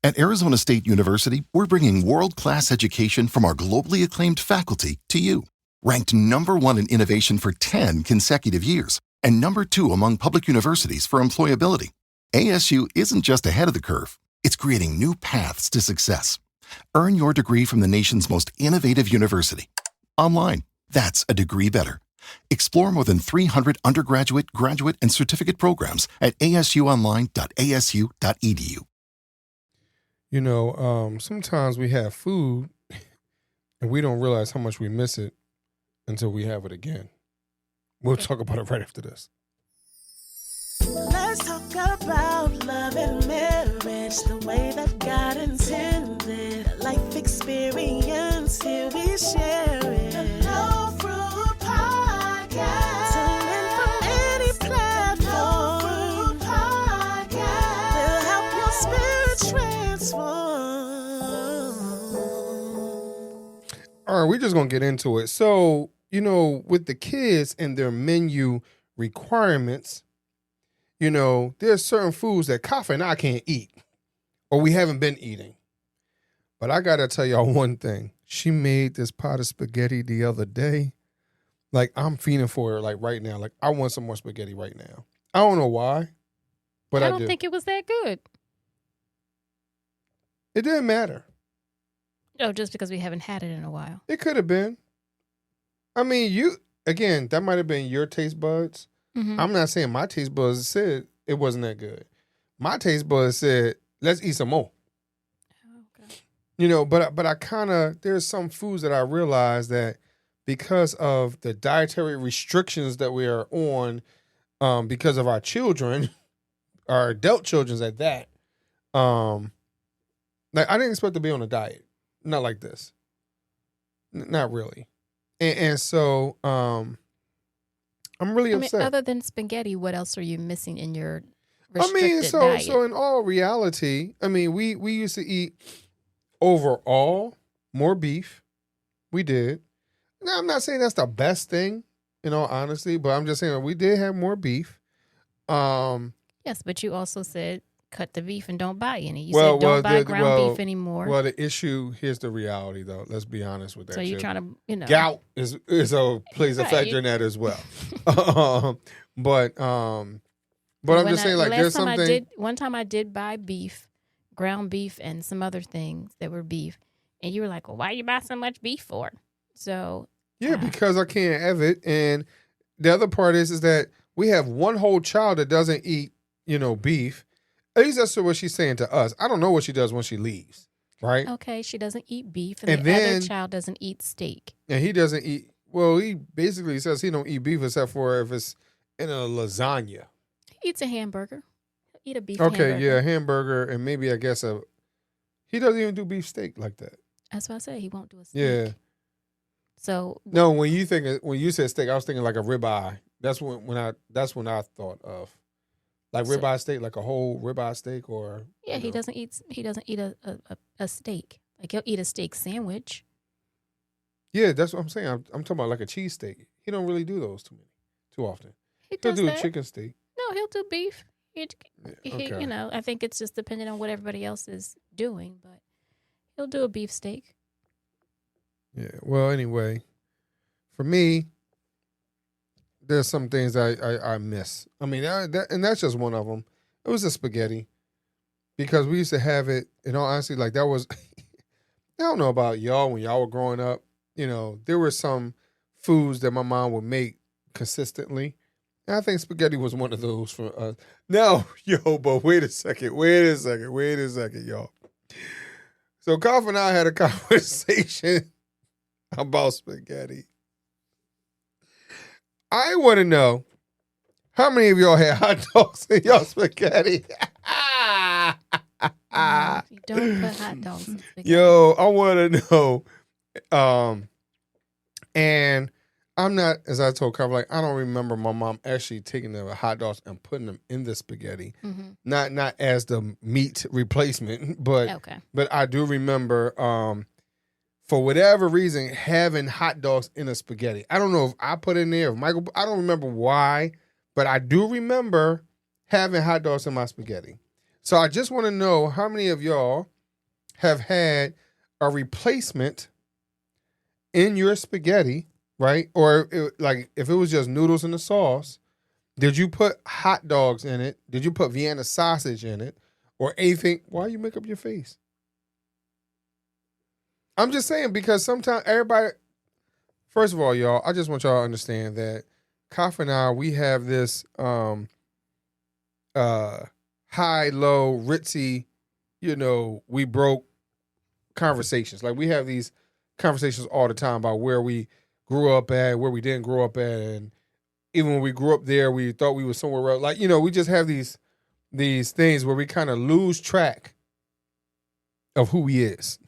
At Arizona State University, we're bringing world-class education from our globally acclaimed faculty to you. Ranked #1 in innovation for 10 consecutive years and #2 among public universities for employability, ASU isn't just ahead of the curve, it's creating new paths to success. Earn your degree from the nation's most innovative university. Online, that's a degree better. Explore more than 300 undergraduate, graduate, and certificate programs at asuonline.asu.edu. You know, sometimes we have food and we don't realize how much we miss it until we have it again. We'll talk about it right after this. Let's talk about love and marriage the way that God intended. A life experience, here we share it. The NoFruitPodcast. Tune in from any platform. NoFruitPodcast. Will help your spirit transform. All right, we're just going to get into it. So, you know, with the kids and their menu requirements, you know, there's certain foods that Kafa and I can't eat or we haven't been eating. But I got to tell y'all one thing. She made this pot of spaghetti the other day. Like, I'm feeding for her, like, right now. Like, I want some more spaghetti right now. I don't know why, but I don't do. think it was that good. It didn't matter. Oh, just because we haven't had it in a while. It could have been. I mean, again, that might have been your taste buds. Mm-hmm. I'm not saying my taste buds said it wasn't that good. My taste buds said, let's eat some more. Okay. You know, but I kind of, there's some foods that I realize that because of the dietary restrictions that we are on, because of our children, our adult children at that, like I didn't expect to be on a diet. Not like this. Not really. And so, I'm really upset. I mean, other than spaghetti, what else are you missing in your restricted diet? So in all reality, I mean, we used to eat overall more beef. We did. Now, I'm not saying that's the best thing, in all honesty, but I'm just saying we did have more beef. Yes, but you also said cut the beef and don't buy any. You said don't buy ground beef anymore. Well, the issue, here's the reality, though. Let's be honest with that. So you're trying to, you know. Gout plays a factor in that as well. But I'm just saying, like, there's something. One time I did buy beef, ground beef, and some other things that were beef. And you were like, well, why you buy so much beef for? So. Yeah, because I can't have it. And the other part is that we have one whole child that doesn't eat, beef. At least that's what she's saying to us. I don't know what she does when she leaves, right? Okay, she doesn't eat beef, and the other child doesn't eat steak. And he doesn't eat, well, he basically says he don't eat beef except for if it's in a lasagna. He eats a hamburger. He'll eat a beef hamburger. Okay, yeah, hamburger, and maybe I guess he doesn't even do beef steak like that. That's what I said. He won't do a steak. Yeah. So. No, when you said steak, I was thinking like a ribeye. That's when I thought of. Like ribeye steak, like a whole ribeye steak, or he doesn't eat a steak. Like he'll eat a steak sandwich. Yeah, that's what I'm saying. I'm talking about like a cheese steak. He don't really do those too often. He'll do a chicken steak. No, he'll do beef. I think it's just depending on what everybody else is doing, but he'll do a beef steak. Yeah. Well, anyway, for me, there's some things I miss. I mean, and that's just one of them. It was the spaghetti. Because we used to have it, in all honesty, like that was, I don't know about y'all when y'all were growing up, there were some foods that my mom would make consistently. And I think spaghetti was one of those for us. Now, but wait a second, y'all. So Kyle and I had a conversation about spaghetti. I want to know how many of y'all had hot dogs in y'all spaghetti. You don't put hot dogs in spaghetti. Yo, I want to know. And I'm not, as I told Kyle, like I don't remember my mom actually taking the hot dogs and putting them in the spaghetti. Mm-hmm. Not as the meat replacement, but I do remember. For whatever reason, having hot dogs in a spaghetti. I don't know if I put it in there, if Michael, I don't remember why, but I do remember having hot dogs in my spaghetti. So I just want to know how many of y'all have had a replacement in your spaghetti, right? Or like if it was just noodles and the sauce, did you put hot dogs in it? Did you put Vienna sausage in it? Or anything? Why you make up your face? I'm just saying because sometimes everybody, first of all, y'all, I just want y'all to understand that Kaf and I, we have this high, low, ritzy, we broke conversations. Like we have these conversations all the time about where we grew up at, where we didn't grow up at, and even when we grew up there, we thought we were somewhere else. Like, we just have these things where we kind of lose track of who he is.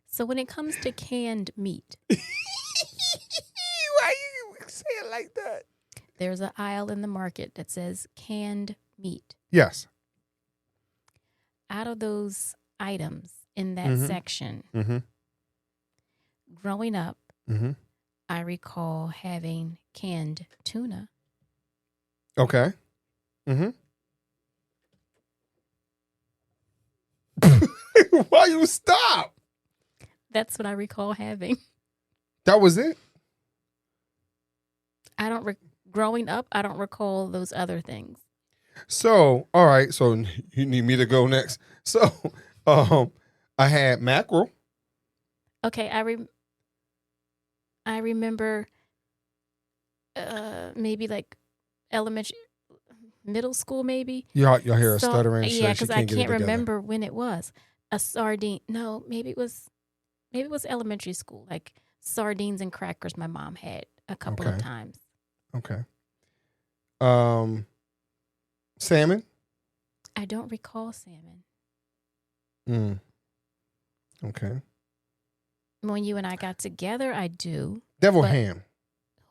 So when it comes to canned meat, why you say it like that? There's an aisle in the market that says canned meat. Yes. Out of those items in that section, growing up, I recall having canned tuna. Okay. Why you stop? That's what I recall having. That was it? Growing up, I don't recall those other things. So, all right. So you need me to go next. So, I had mackerel. Okay, I remember maybe like middle school maybe. Y'all hear her stuttering. Yeah, because I can't remember when it was. A sardine. No, maybe it was elementary school. Like sardines and crackers my mom had a couple of times. Okay. Salmon? I don't recall salmon. Okay. When you and I got together, I do. Deviled ham.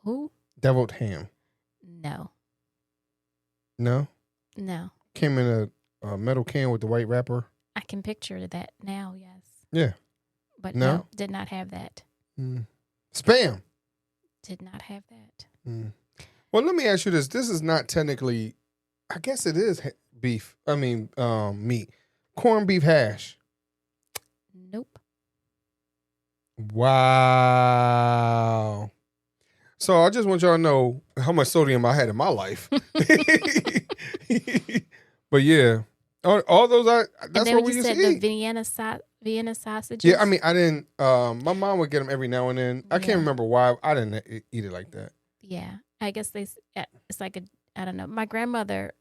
Who? Deviled ham. No. No? No. Came in a metal can with the white wrapper. I can picture that now, yes. Yeah. But no, did not have that. Spam. Did not have that. Well, let me ask you this. This is not technically, I guess it is beef. I mean, meat. Corned beef hash. Nope. Wow. So I just want y'all to know how much sodium I had in my life. But yeah, all those that's what we used to eat. The Vienna sausages. Yeah, I mean, I didn't. My mom would get them every now and then. I can't remember why I didn't eat it like that. Yeah, I guess it's like I don't know. My grandmother,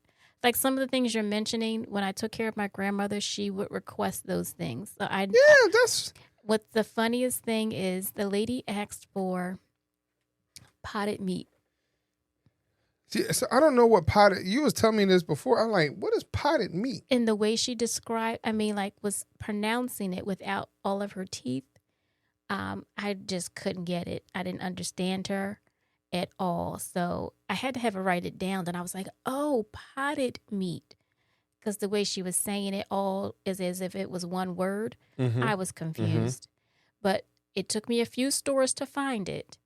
like some of the things you're mentioning, when I took care of my grandmother, she would request those things. So that's what the funniest thing is. The lady asked for potted meat. See, so I don't know what potted. You was telling me this before. I'm like, what is potted meat? And the way she described, was pronouncing it without all of her teeth. I just couldn't get it. I didn't understand her at all. So I had to have her write it down. Then I was like, oh, potted meat. Because the way she was saying it all is as if it was one word. I was confused. But it took me a few stores to find it.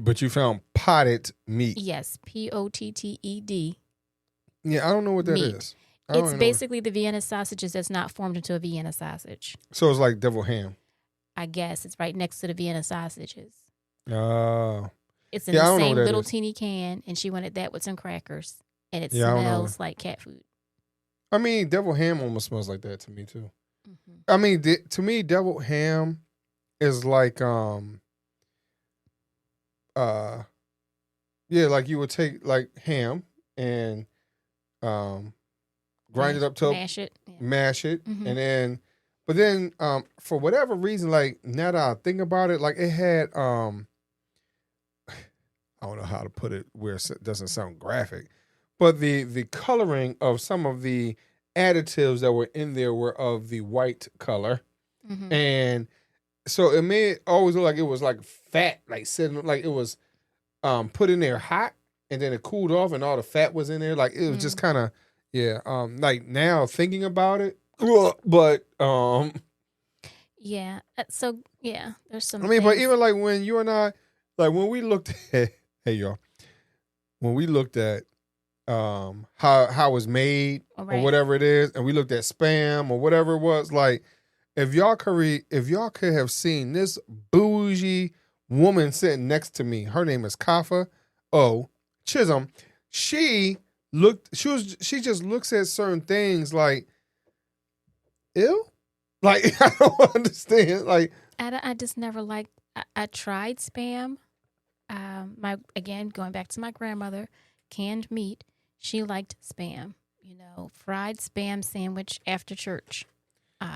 But you found potted meat. Yes, Potted. Yeah, I don't know what that is. It's basically the Vienna sausages that's not formed into a Vienna sausage. So it's like deviled ham. I guess it's right next to the Vienna sausages. Oh. It's in the same little teeny can, and she wanted that with some crackers. And it smells like cat food. I mean, deviled ham almost smells like that to me, too. I mean, to me, deviled ham is like, like you would take like ham and grind it up to mash it, and then, but then for whatever reason, like now that I think about it, like it had I don't know how to put it where it doesn't sound graphic, but the coloring of some of the additives that were in there were of the white color, and so it made it always look like it was like fat, like sitting, like it was put in there hot, and then it cooled off, and all the fat was in there. Like it was just kind of, like now thinking about it, but yeah. So yeah, there's some. I mean, but even like when you and I, like when we looked at, hey y'all, when we looked at how it's made or whatever it is, and we looked at spam or whatever it was. Like, if y'all could have seen this bougie woman sitting next to me, her name is Kafa Chisholm. She just looks at certain things like, ew. Like, I don't understand. Like, I just never liked. I tried spam. Going back to my grandmother, canned meat. She liked spam. Fried spam sandwich after church. Who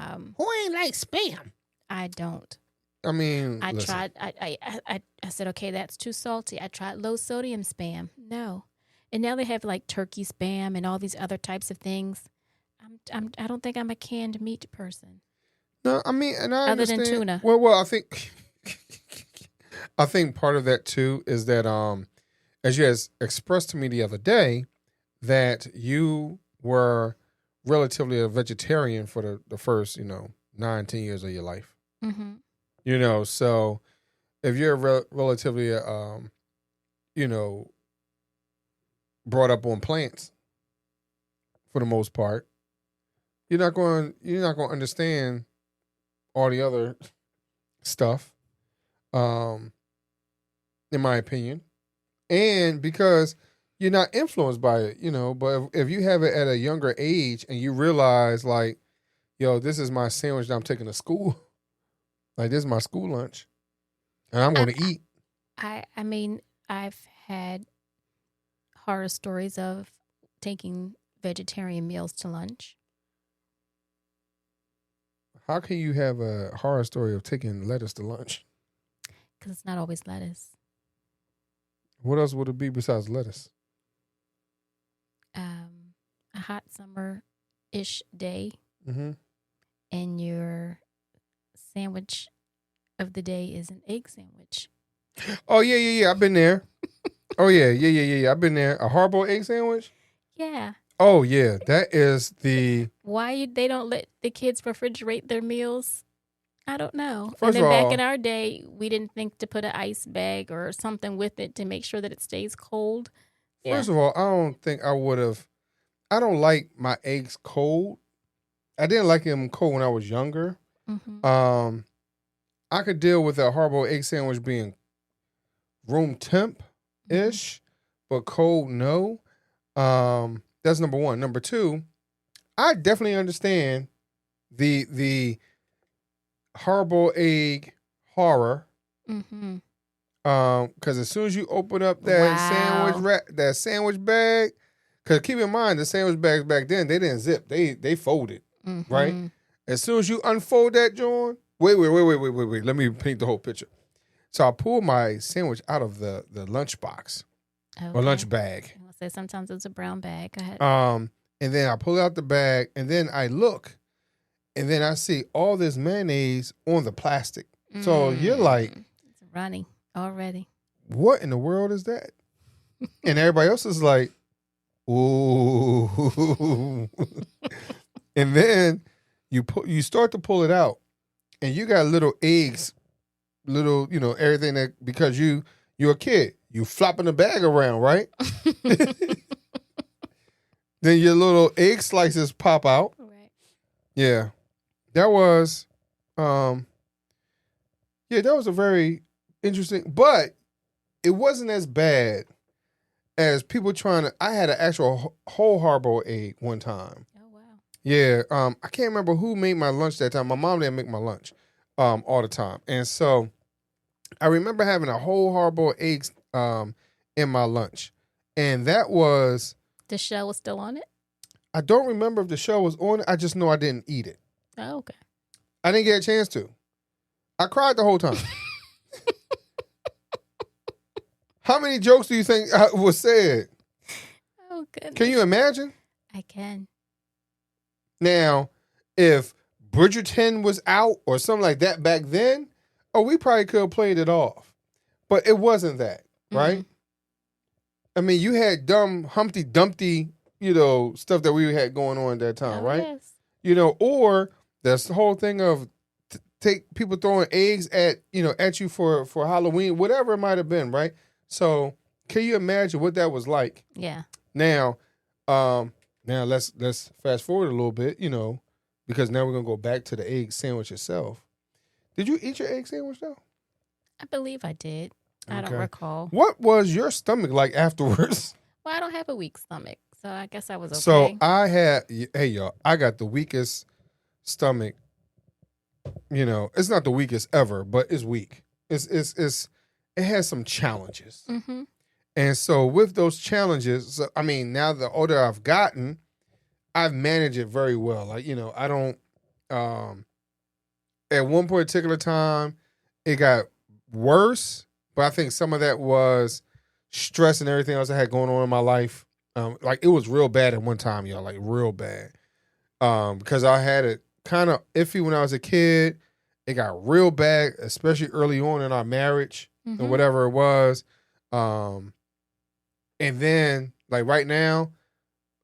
ain't like spam? I don't. I mean, I listen. tried. I said, okay, that's too salty. I tried low sodium spam. No, and now they have like turkey spam and all these other types of things. I don't think I'm a canned meat person. No, I mean, and I other understand. than tuna. Well, I think part of that too is that as you has expressed to me the other day, that you were relatively a vegetarian for the first 9-10 years of your life. Mm-hmm. So if you're relatively brought up on plants for the most part, you're not going to understand all the other stuff, in my opinion. And because you're not influenced by it, but if you have it at a younger age and you realize, like, yo, this is my sandwich that I'm taking to school. Like, this is my school lunch. And I'm going to eat. I mean, I've had horror stories of taking vegetarian meals to lunch. How can you have a horror story of taking lettuce to lunch? Because it's not always lettuce. What else would it be besides lettuce? A hot summer-ish day, Mm-hmm. and your sandwich of the day is an egg sandwich. Oh, yeah. I've been there. Oh, yeah. I've been there. A hard-boiled egg sandwich? Yeah. Oh, yeah. That is the... Why they don't let the kids refrigerate their meals? I don't know. First and then of all, back in our day, we didn't think to put an ice bag or something with it to make sure that it stays cold. First of all, I don't think I would have... I don't like my eggs cold. I didn't like them cold when I was younger. Mm-hmm. I could deal with a hard-boiled egg sandwich being room temp-ish, but cold, no. That's number one. Number two, I definitely understand the hard-boiled egg horror. Mm-hmm. Because as soon as you open up that that sandwich bag, because keep in mind the sandwich bags back then, they didn't zip, they folded, Mm-hmm. right? As soon as you unfold that joint, wait. Let me paint the whole picture. So I pulled my sandwich out of the lunch box or lunch bag. I'll say sometimes it's a brown bag. Go ahead. And then I pull out the bag, and then I look, and then I see all this mayonnaise on the plastic. So you're like, it's runny already. what in the world is that? And everybody else is like, ooh. And then you start to pull it out, and you got little eggs, little, everything that, because you're a kid, you flopping the bag around, right? Then your little egg slices pop out. Right. Yeah. That was that was a very interesting, but it wasn't as bad as people trying to. I had an actual whole hard-boiled egg one time. Oh wow. Yeah, I can't remember who made my lunch that time. My mom didn't make my lunch all the time. And so I remember having a whole hard-boiled egg in my lunch. And that was... The shell was still on it? I don't remember if the shell was on it. I just know I didn't eat it. Oh, okay. I didn't get a chance to. I cried the whole time. How many jokes do you think was said? Oh, goodness. Can you imagine? I can. Now, if Bridgerton was out or something like that back then, we probably could have played it off. But it wasn't that, right? Mm-hmm. I mean, you had dumb Humpty Dumpty, stuff that we had going on at that time, right? Yes. Or that's the whole thing of take people throwing eggs at you for Halloween, whatever it might have been, right? So can you imagine what that was like? Yeah. Now, let's fast forward a little bit, because now we're gonna go back to the egg sandwich itself. Did you eat your egg sandwich though? I believe I did. I don't Okay. recall. What was your stomach like afterwards? Well, I don't have a weak stomach, so I guess I was okay. So I had, hey y'all, I got the weakest stomach. It's not the weakest ever, but it's weak. It has some challenges. Mm-hmm. And so with those challenges, now the older I've gotten, I've managed it very well. Like, I don't, at one particular time, it got worse, but I think some of that was stress and everything else I had going on in my life. Like it was real bad at one time, y'all, like real bad. Because I had it kind of iffy when I was a kid. It got real bad, especially early on in our marriage Mm-hmm. or whatever it was. And then, like right now,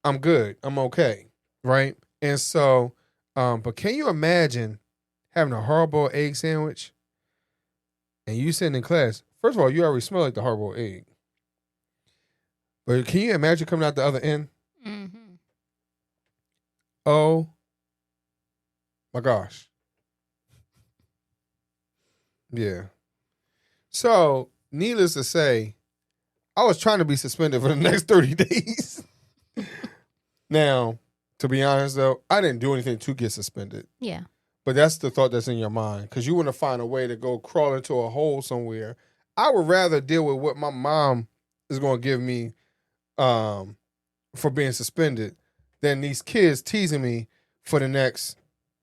I'm good. I'm okay. Right? And so, but can you imagine having a hard-boiled egg sandwich and you sitting in class? First of all, you already smell like the hard-boiled egg. But can you imagine coming out the other end? Mm-hmm. Oh my gosh. Yeah. So, needless to say, I was trying to be suspended for the next 30 days. Now, to be honest, though, I didn't do anything to get suspended. Yeah. But that's the thought that's in your mind because you want to find a way to go crawl into a hole somewhere. I would rather deal with what my mom is going to give me for being suspended than these kids teasing me for the next,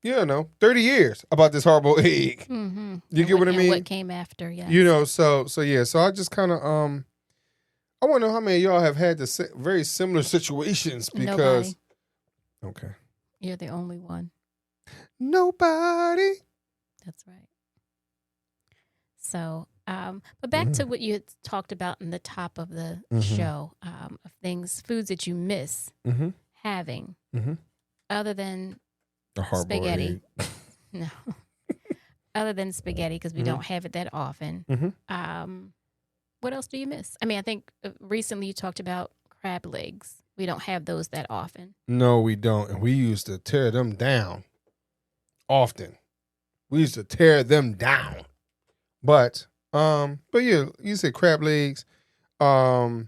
30 years about this horrible egg. Mm-hmm. You get what I mean? What came after, yeah. So I just kind of, I want to know how many of y'all have had the very similar situations because. Nobody. Okay. You're the only one. Nobody. That's right. So, but back to what you had talked about in the top of the show, of foods that you miss having, other than spaghetti. No. Other than spaghetti, because we don't have it that often. What else do you miss? I think recently you talked about crab legs. We don't have those that often. No, we don't. And we used to tear them down often. We used to tear them down. But yeah, you said crab legs, the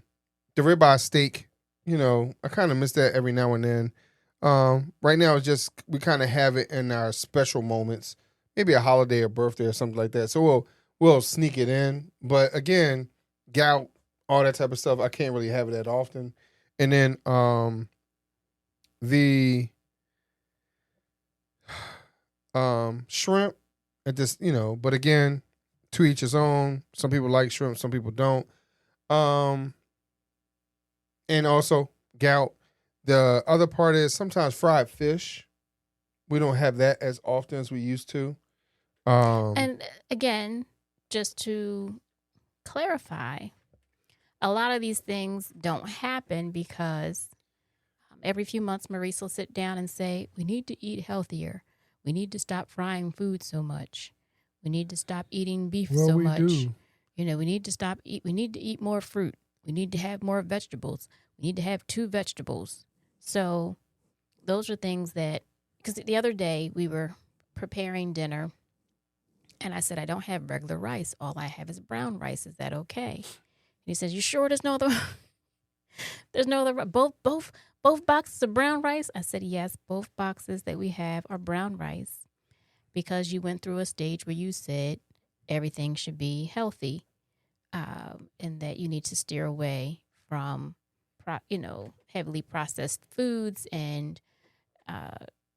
ribeye steak, I kind of miss that every now and then. Right now it's just, we kind of have it in our special moments, maybe a holiday or birthday or something like that. So we'll sneak it in. But again, gout, all that type of stuff, I can't really have it that often. And then the shrimp at this, but again, to each his own. Some people like shrimp, some people don't. And also gout. The other part is sometimes fried fish. We don't have that as often as we used to. And again, just to clarify, a lot of these things don't happen because every few months Maurice will sit down and say, we need to eat healthier. We need to stop frying food so much. We need to stop eating beef so much. Do. We need to we need to eat more fruit. We need to have more vegetables. We need to have 2 vegetables. So those are things that, because the other day we were preparing dinner and I said, I don't have regular rice. All I have is brown rice. Is that okay? And he says, you sure there's no other, both boxes of brown rice? I said, yes, both boxes that we have are brown rice because you went through a stage where you said everything should be healthy and that you need to steer away from, heavily processed foods and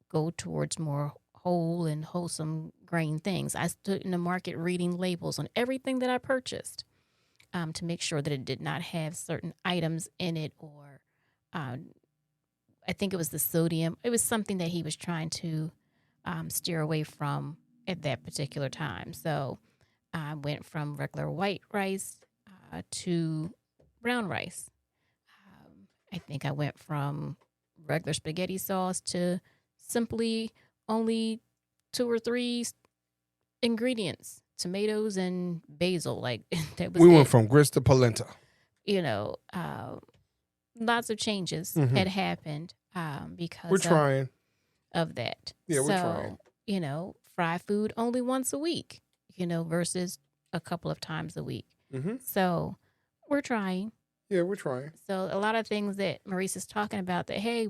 go towards more whole and wholesome grain things. I stood in the market reading labels on everything that I purchased to make sure that it did not have certain items in it or I think it was the sodium. It was something that he was trying to steer away from at that particular time. So I went from regular white rice to brown rice. I think I went from regular spaghetti sauce to simply only 2 or 3 ingredients, tomatoes and basil. Like that was we went from grits to polenta. lots of changes Mhm. had happened because We're trying. of that. Yeah, so, we're trying. Fry food only once a week, versus a couple of times a week. Mm-hmm. So we're trying. Yeah, we're trying. So a lot of things that Maurice is talking about that, hey,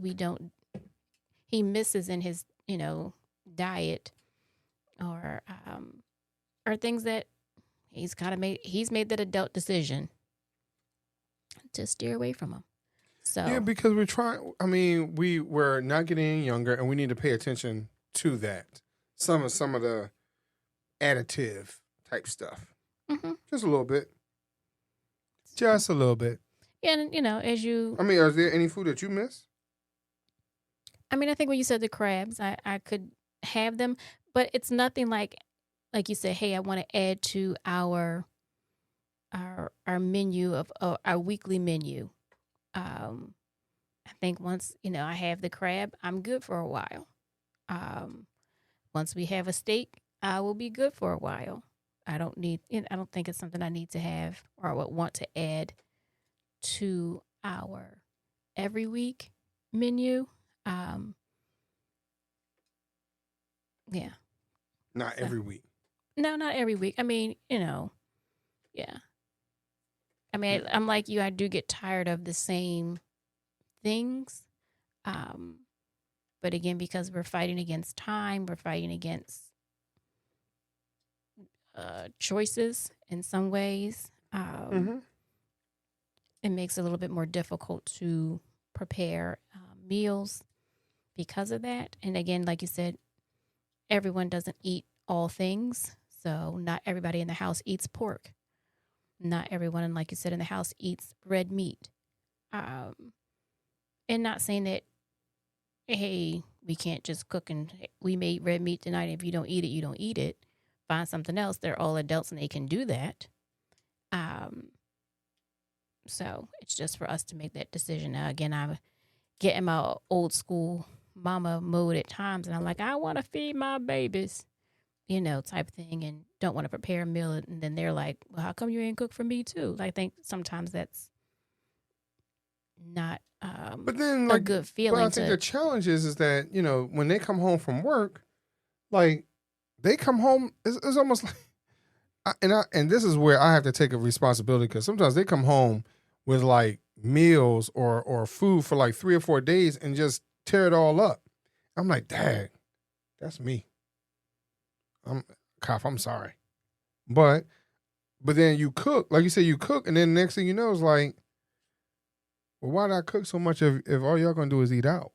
he misses in his, diet or things that he's made that adult decision to steer away from them. So Yeah, because we're trying. I mean, we're not getting any younger, and we need to pay attention to that. Some of the additive type stuff, just a little bit, just a little bit. and as you, I mean, is there any food that you miss? I mean, I think when you said the crabs, I could have them, but it's nothing like you said, hey, I want to add to our menu of our weekly menu. I think once, I have the crab, I'm good for a while. Once we have a steak, I will be good for a while. I don't think it's something I need to have or would want to add to our every week menu. Yeah. Not every week. No, not every week. I mean, yeah. I mean, I'm like you. I do get tired of the same things. But again, because we're fighting against time, we're fighting against choices in some ways. It makes it a little bit more difficult to prepare meals because of that. And again, like you said, everyone doesn't eat all things. So not everybody in the house eats pork. Not everyone, like you said, in the house eats red meat. And not saying that, hey, we can't just cook and we made red meat tonight. If you don't eat it, you don't eat it. Find something else. They're all adults and they can do that. So it's just for us to make that decision. Now, again, I'm getting my old school mama mode at times. And I'm like, I want to feed my babies, type of thing. And don't want to prepare a meal. And then they're like, well, how come you ain't cook for me too? I think sometimes that's not but then, a good feeling. But I think the challenge is that, when they come home from work, like they come home, it's almost like, and this is where I have to take a responsibility because sometimes they come home with like meals or food for like 3 or 4 days and just tear it all up. I'm like, Dad, that's me. I'm sorry. But then you cook, like you said, you cook, and then next thing you know is like, well, why did I cook so much if all y'all gonna do is eat out?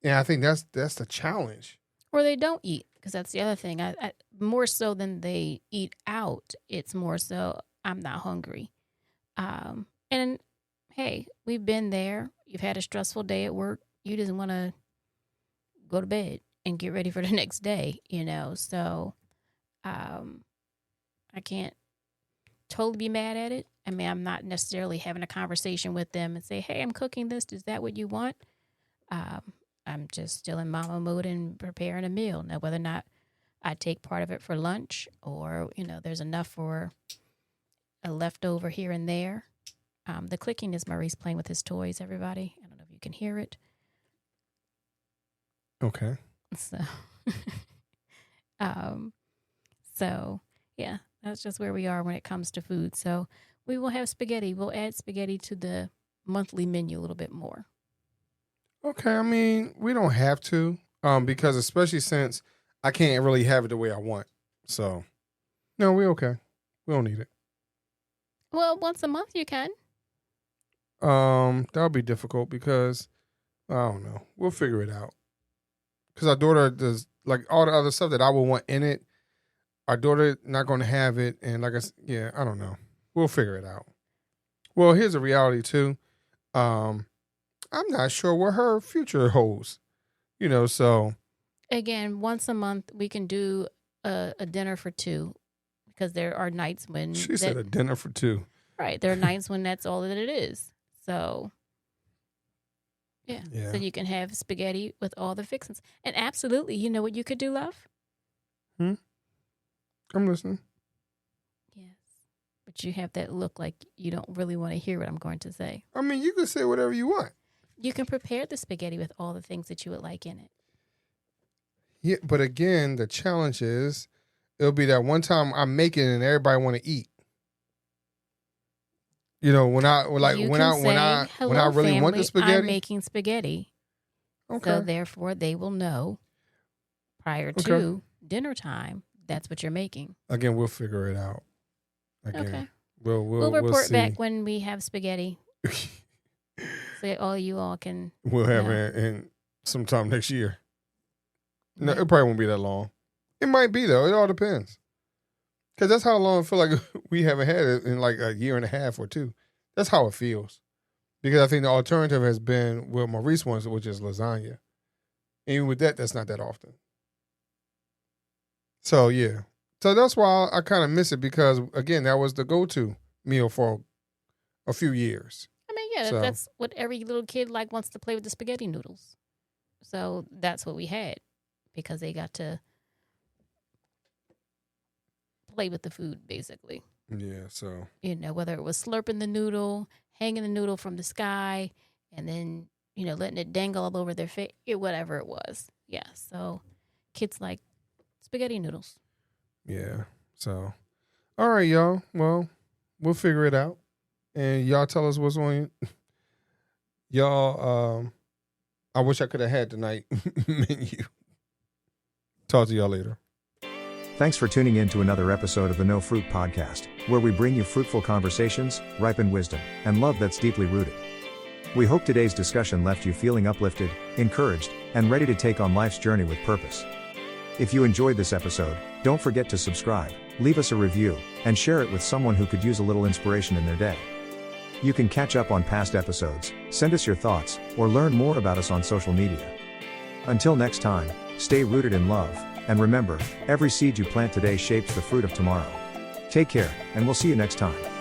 And I think that's the challenge. Or they don't eat, because that's the other thing. I more so than they eat out, it's more so I'm not hungry. And hey, we've been there. You've had a stressful day at work. You just want to go to bed and get ready for the next day, So I can't totally be mad at it. I mean, I'm not necessarily having a conversation with them and say, hey, I'm cooking this. Is that what you want? I'm just still in mama mode and preparing a meal. Now, whether or not I take part of it for lunch or, there's enough for a leftover here and there. The clicking is Maurice playing with his toys, everybody. I don't know if you can hear it. Okay. So, yeah, that's just where we are when it comes to food. So we will have spaghetti. We'll add spaghetti to the monthly menu a little bit more. Okay, I mean, we don't have to, because especially since I can't really have it the way I want. So, no, we're okay. We don't need it. Well, once a month you can. That'll be difficult because, I don't know. We'll figure it out. Because our daughter does, like, all the other stuff that I would want in it. Our daughter not going to have it. And like I said, yeah, I don't know. We'll figure it out. Well, here's the reality, too. I'm not sure what her future holds. So. Again, once a month, we can do a dinner for two. Because there are nights when... She said a dinner for two. Right. There are nights when that's all that it is. So, yeah. So you can have spaghetti with all the fixings. And absolutely, you know what you could do, love? I'm listening. Yes. But you have that look like you don't really want to hear what I'm going to say. I mean, you can say whatever you want. You can prepare the spaghetti with all the things that you would like in it. Yeah, but again, the challenge is it'll be that one time I make it and everybody want to eat. You know, when I really family, want the spaghetti, I'm making spaghetti. okay. So therefore, they will know prior to dinner time that's what you're making. Again, we'll figure it out. Again, Okay. We'll report see. back when we have spaghetti. So you all can. We'll have know. it in sometime next year. No, it probably won't be that long. It might be though. It all depends. Because that's how long I feel like we haven't had it in like a year and a half or two. That's how it feels. Because I think the alternative has been, well, Maurice wants, which is lasagna. And even with that, that's not that often. So, yeah. So that's why I kind of miss it because, again, that was the go-to meal for a few years. I mean, yeah, So- that's what every little kid wants to play with the spaghetti noodles. So that's what we had because they got to play with the food, basically. Yeah, so. You know, whether it was slurping the noodle, hanging the noodle from the sky, and then, you know, letting it dangle all over their face, whatever it was. Yeah, so kids like spaghetti noodles. Yeah. So, all right, y'all. Well, we'll figure it out. And y'all tell us what's on y'all. I wish I could have had tonight menu. Talk to y'all later. Thanks for tuning in to another episode of the No Fruit Podcast, where we bring you fruitful conversations, ripened wisdom, and love that's deeply rooted. We hope today's discussion left you feeling uplifted, encouraged, and ready to take on life's journey with purpose. If you enjoyed this episode, don't forget to subscribe, leave us a review, and share it with someone who could use a little inspiration in their day. You can catch up on past episodes, send us your thoughts, or learn more about us on social media. Until next time, stay rooted in love, and remember, every seed you plant today shapes the fruit of tomorrow. Take care, and we'll see you next time.